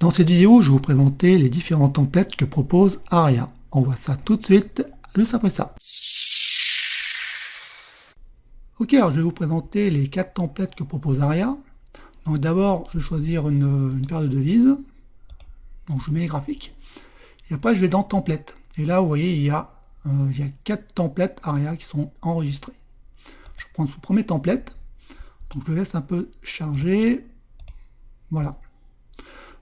Dans cette vidéo, je vais vous présenter les différents templates que propose Aria. On voit ça tout de suite, juste après ça. Ok, alors je vais vous présenter les 4 templates que propose Aria. Donc d'abord, je vais choisir une paire de devises. Donc je mets les graphiques. Et après, je vais dans Templates. Et là, vous voyez, il y a 4 templates Aria qui sont enregistrés. Je prends ce premier template. Donc je le laisse un peu charger. Voilà.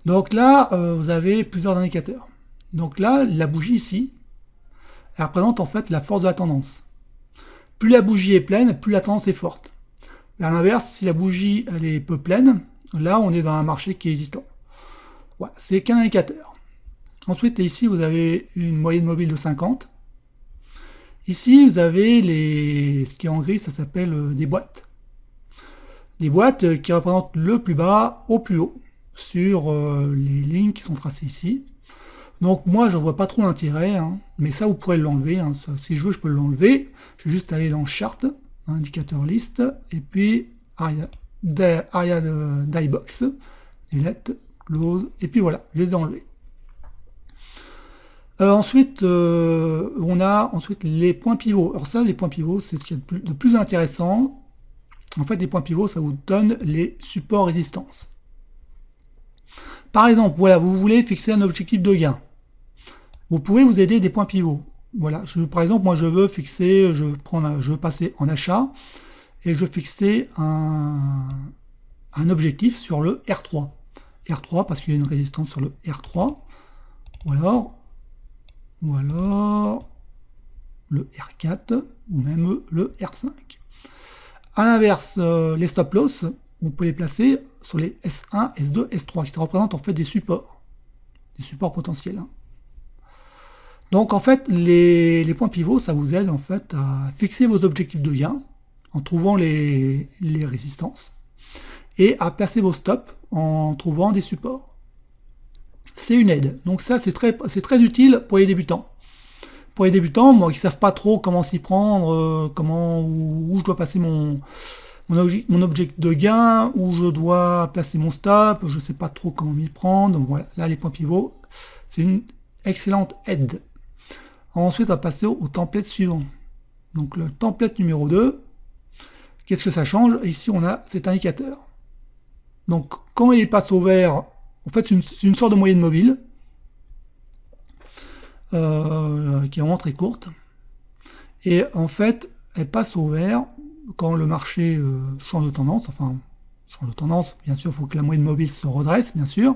Donc là, vous avez plusieurs indicateurs. Donc là, la bougie ici, elle représente en fait la force de la tendance. Plus la bougie est pleine, plus la tendance est forte. Et à l'inverse, si la bougie elle est peu pleine, là on est dans un marché qui est hésitant. Voilà, c'est qu'un indicateur. Ensuite, ici vous avez une moyenne mobile de 50. Ici vous avez ce qui est en gris, ça s'appelle des boîtes. Des boîtes qui représentent le plus bas au plus haut sur les lignes qui sont tracées ici. Donc moi je ne vois pas trop l'intérêt, hein, mais ça vous pourrez l'enlever, hein, si je veux je peux l'enlever. Je vais juste aller dans Chart, indicateur liste, et puis Aria Die Box, Delete, Close, et puis voilà, je les ai enlevés. Ensuite, on a les points pivots. Alors ça, les points pivots, c'est ce qu'il y a de plus intéressant. En fait, les points pivots, ça vous donne les supports résistance. Par exemple, voilà, vous voulez fixer un objectif de gain. Vous pouvez vous aider des points pivots. Voilà, par exemple, moi je veux fixer, je veux passer en achat et je veux fixer un objectif sur le R3. R3 parce qu'il y a une résistance sur le R3. Ou alors le R4 ou même le R5. A l'inverse, les stop loss, on peut les placer sur les S1, S2, S3, qui représentent en fait des supports potentiels. Hein. Donc en fait, les points pivots, ça vous aide en fait à fixer vos objectifs de gain en trouvant les résistances et à placer vos stops en trouvant des supports. C'est une aide. Donc ça, c'est très utile pour les débutants. Pour les débutants, moi, qui ne savent pas trop comment s'y prendre, où je dois passer mon objectif de gain, où je dois placer mon stop, je ne sais pas trop comment m'y prendre. Donc voilà, là les points pivots, c'est une excellente aide. Ensuite, on va passer au template suivant. Donc le template numéro 2, qu'est-ce que ça change? Ici, on a cet indicateur. Donc quand il passe au vert, en fait, c'est une sorte de moyenne mobile qui est vraiment très courte. Et en fait, elle passe au vert quand le marché change de tendance, bien sûr, il faut que la moyenne mobile se redresse, bien sûr.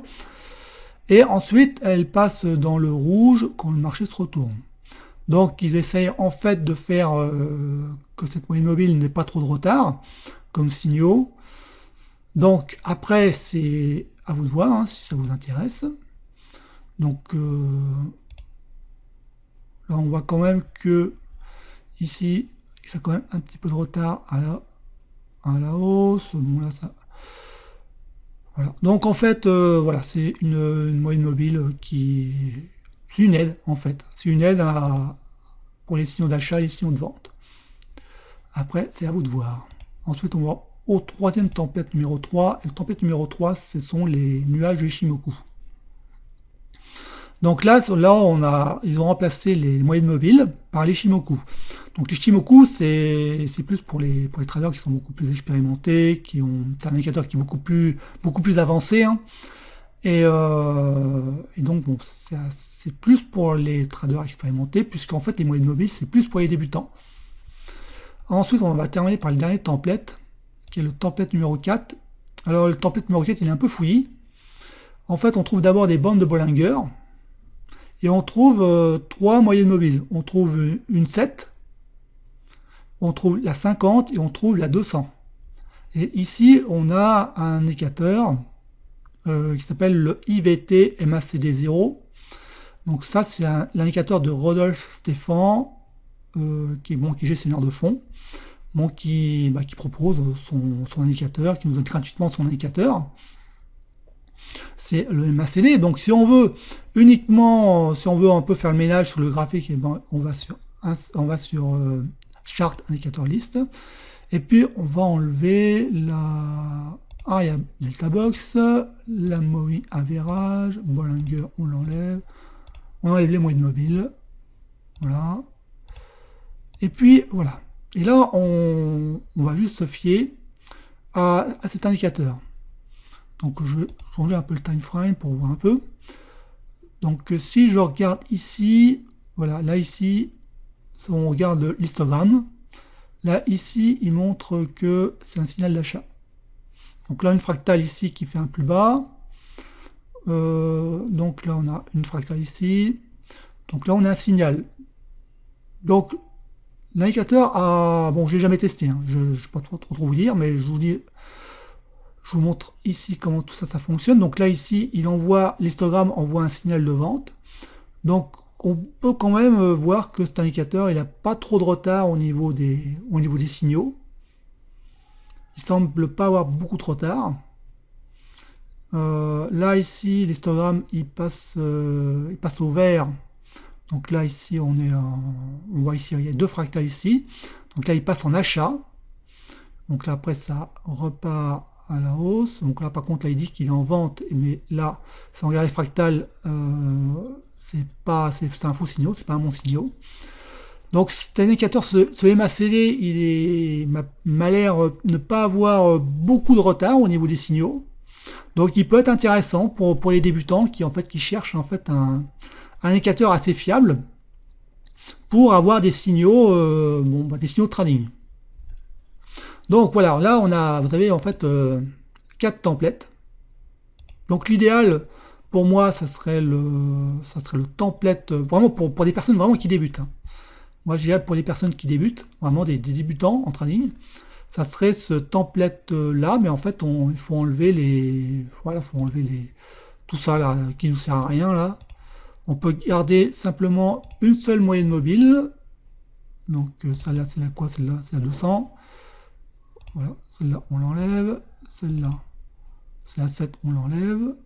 Et ensuite, elle passe dans le rouge quand le marché se retourne. Donc, ils essayent en fait de faire que cette moyenne mobile n'ait pas trop de retard, comme signaux. Donc, après, c'est à vous de voir, hein, si ça vous intéresse. Donc, là, on voit quand même que ici, ça a quand même un petit peu de retard à la hausse. Bon, là, ça... Voilà. Donc en fait, voilà, c'est une moyenne mobile c'est une aide en fait. C'est une aide pour les signaux d'achat et les signaux de vente. Après, c'est à vous de voir. Ensuite, on va au troisième template numéro 3. Et le template numéro 3, ce sont les nuages de Ishimoku. Donc là, ils ont remplacé les moyennes mobiles par les Shimoku. Donc les Shimoku, c'est plus pour les traders qui sont beaucoup plus expérimentés, c'est un indicateur qui est beaucoup plus avancé. Hein. Et donc bon, c'est plus pour les traders expérimentés, puisqu'en fait les moyennes mobiles, c'est plus pour les débutants. Ensuite, on va terminer par le dernier template, qui est le template numéro 4. Alors le template numéro 4, il est un peu fouillis. En fait, on trouve d'abord des bandes de Bollinger. Et on trouve 3 moyennes mobiles. On trouve une 7, on trouve la 50 et on trouve la 200. Et ici, on a un indicateur qui s'appelle le IVT MACD0. Donc ça, c'est l'indicateur de Rodolphe Stéphan, qui est gestionnaire de fonds, qui propose son indicateur, qui nous donne gratuitement son indicateur. C'est le MACD. Donc si on veut un peu faire le ménage sur le graphique, et ben, on va sur Chart Indicator List, et puis on va enlever Aria Delta Box, la Moving Average, Bollinger, on l'enlève. On enlève les moyennes mobiles. Voilà. Et puis, voilà. Et là, on va juste se fier à cet indicateur. Donc, je vais changer un peu le time frame pour voir un peu. Donc, si je regarde ici, voilà, là, ici, on regarde l'histogramme. Là, ici, il montre que c'est un signal d'achat. Donc là, une fractale ici qui fait un plus bas. Donc là, on a une fractale ici. Donc là, on a un signal. Donc, l'indicateur a... Bon, je l'ai jamais testé, hein. Je ne sais pas trop vous dire, mais je vous montre ici comment tout ça fonctionne. Donc là, ici, l'histogramme envoie un signal de vente. Donc, on peut quand même voir que cet indicateur, il n'a pas trop de retard au niveau des signaux. Il semble pas avoir beaucoup de retard. Là, ici, l'histogramme, il passe au vert. Donc là, ici, on voit ici, il y a deux fractales ici. Donc là, il passe en achat. Donc là, après, ça repart à la hausse. Donc là, par contre, là, il dit qu'il est en vente. Mais là, si on regarde les fractales, c'est un faux signal, c'est pas un bon signal. Donc cet indicateur, ce MACD, il m'a l'air ne pas avoir beaucoup de retard au niveau des signaux. Donc il peut être intéressant pour les débutants qui cherchent en fait un indicateur assez fiable pour avoir des signaux, des signaux de trading. Donc voilà, là vous avez en fait 4 templates. Donc l'idéal pour moi, ça serait le template vraiment pour des personnes vraiment qui débutent, hein. Moi, je dirais pour les personnes qui débutent, vraiment des débutants en trading, ça serait ce template là, mais en fait, il faut enlever tout ça là, qui nous sert à rien là. On peut garder simplement une seule moyenne mobile. Donc celle-là, c'est la quoi? Celle-là, c'est la 200. Voilà, celle-là, on l'enlève. Celle-là, c'est la 7, on l'enlève.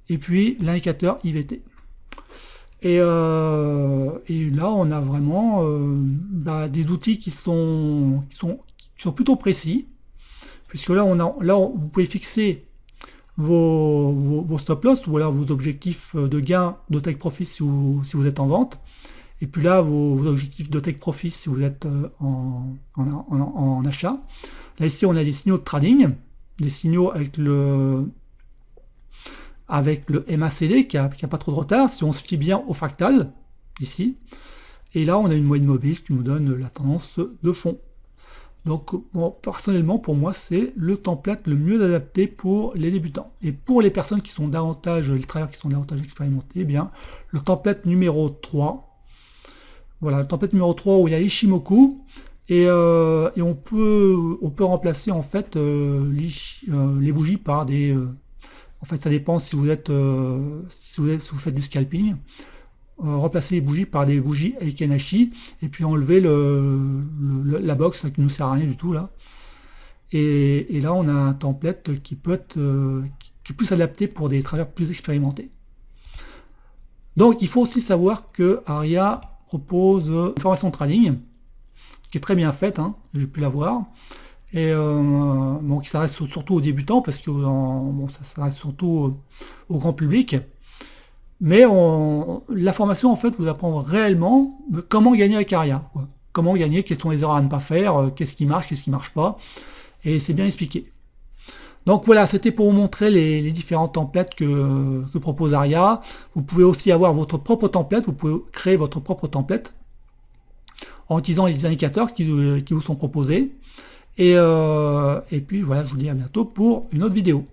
Et puis l'indicateur IVT. Et là, on a vraiment des outils qui sont plutôt précis, puisque là, vous pouvez fixer vos stop loss ou alors vos objectifs de gain de take profit si vous êtes en vente. Et puis là, vos objectifs de take profit si vous êtes en achat. Là, ici, on a des signaux de trading, des signaux avec le MACD qui a pas trop de retard, si on se fie bien au fractal, ici. Et là, on a une moyenne mobile qui nous donne la tendance de fond. Donc, personnellement, pour moi, c'est le template le mieux adapté pour les débutants. Et pour les personnes qui sont davantage, les traders qui sont davantage expérimentés, eh bien, le template numéro 3, voilà, le template numéro 3 où il y a Ishimoku, et on peut remplacer en fait les bougies par des... en fait, ça dépend si vous faites du scalping. Remplacer les bougies par des bougies Eikenashi et puis enlever la box qui ne nous sert à rien du tout là. Et là, on a un template qui peut être qui est plus adapté pour des traders plus expérimentés. Donc, il faut aussi savoir que Aria propose une formation de trading qui est très bien faite, hein, j'ai pu la voir. Et qui s'adresse surtout aux débutants parce que ça s'adresse surtout au grand public. Mais la formation en fait vous apprend réellement comment gagner avec Aria, quoi. Comment gagner, quelles sont les erreurs à ne pas faire, qu'est-ce qui marche pas, et c'est bien expliqué. Donc voilà, c'était pour vous montrer les différents templates que propose Aria. Vous pouvez aussi avoir votre propre template, vous pouvez créer votre propre template en utilisant les indicateurs qui vous sont proposés. Et puis voilà, je vous dis à bientôt pour une autre vidéo.